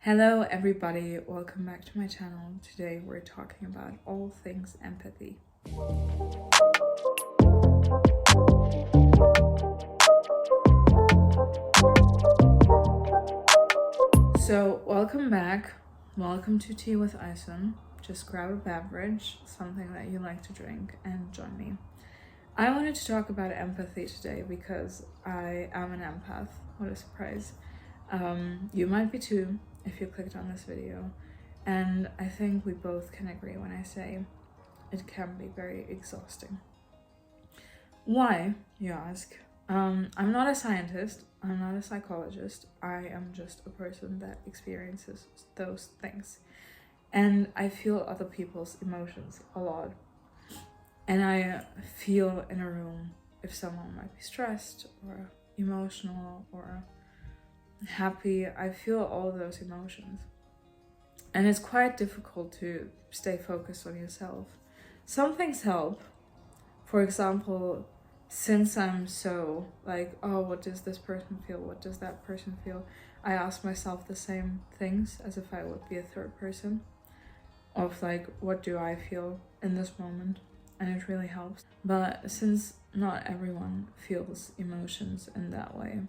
Hello everybody, welcome back to my channel. Today we're talking about all things empathy. So welcome back, welcome to Tea with Aysun. Just grab a beverage, something that you like to drink, and join me. I wanted to talk about empathy today because I am an empath. What a surprise. You might be too if you clicked on this video, and I think we both can agree when I say it can be very exhausting. Why, you ask? I'm not a scientist, I'm not a psychologist, I am just a person that experiences those things, and I feel other people's emotions a lot. And I feel in a room if someone might be stressed or emotional or happy. I feel all those emotions. And it's quite difficult to stay focused on yourself. Some things help. For example, since I'm so like, oh, what does this person feel? What does that person feel? I ask myself the same things as if I would be a third person. Of like, what do I feel in this moment? And it really helps. But since not everyone feels emotions in that way,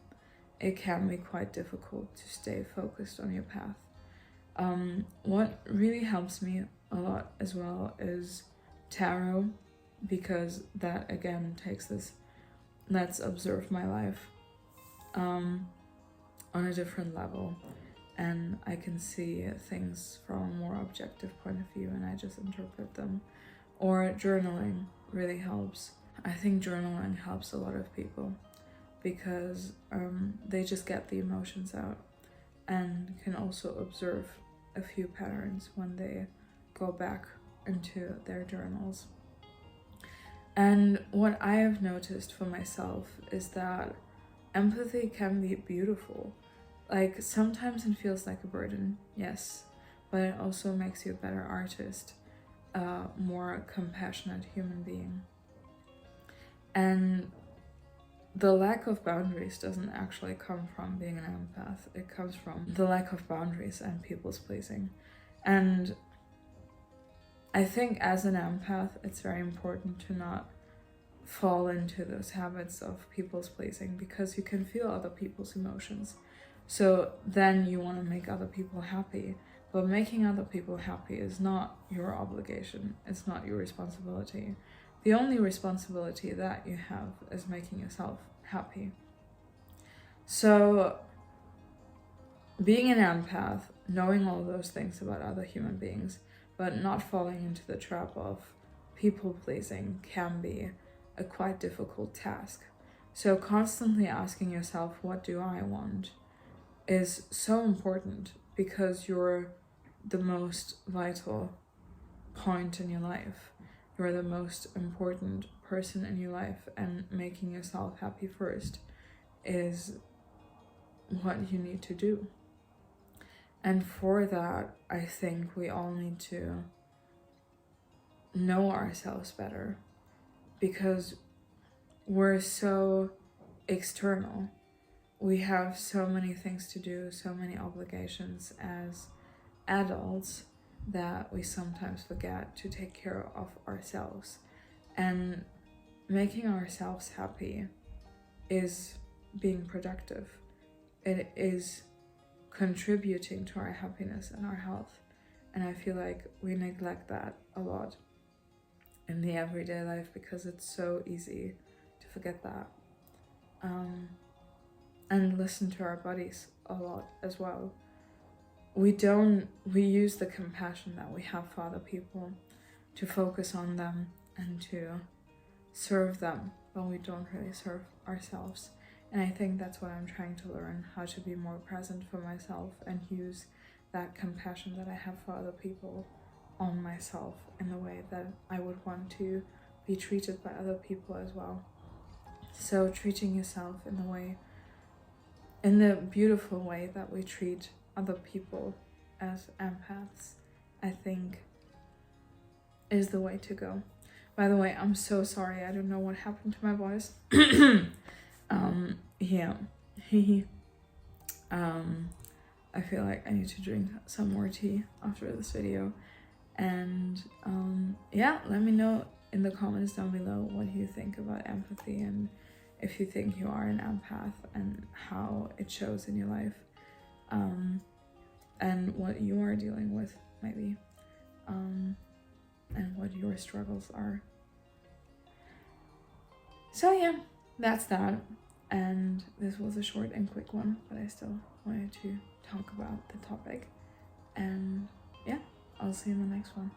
it can be quite difficult to stay focused on your path. What really helps me a lot as well is tarot, because that again takes this let's observe my life on a different level, and I can see things from a more objective point of view and I just interpret them. Or journaling really helps. I think journaling helps a lot of people because they just get the emotions out and can also observe a few patterns when they go back into their journals. And what I have noticed for myself is that empathy can be beautiful. Like sometimes it feels like a burden, yes, but it also makes you a better artist, a more compassionate human being. And the lack of boundaries doesn't actually come from being an empath. It comes from the lack of boundaries and people's pleasing. And I think as an empath, it's very important to not fall into those habits of people's pleasing, because you can feel other people's emotions. So then you want to make other people happy. But making other people happy is not your obligation. It's not your responsibility. The only responsibility that you have is making yourself happy. So being an empath, knowing all those things about other human beings, but not falling into the trap of people pleasing can be a quite difficult task. So constantly asking yourself, what do I want, is so important, because you're the most vital point in your life. You're the most important person in your life, and making yourself happy first is what you need to do. And for that, I think we all need to know ourselves better, because we're so external. We have so many things to do, so many obligations as adults, that we sometimes forget to take care of ourselves. And making ourselves happy is being productive. It is contributing to our happiness and our health. And I feel like we neglect that a lot in the everyday life, because it's so easy to forget that. And listen to our bodies a lot as well. We use the compassion that we have for other people to focus on them and to serve them, but we don't really serve ourselves. And I think that's what I'm trying to learn, how to be more present for myself and use that compassion that I have for other people on myself in the way that I would want to be treated by other people as well. So treating yourself in the beautiful way that we treat other people as empaths, I think is the way to go. By the way, I'm so sorry, I don't know what happened to my voice. I feel like I need to drink some more tea after this video. And yeah, let me know in the comments down below what you think about empathy, and if you think you are an empath and how it shows in your life, and what you are dealing with maybe, and what your struggles are. So yeah, that's that. And this was a short and quick one, but I still wanted to talk about the topic. And yeah, I'll see you in the next one.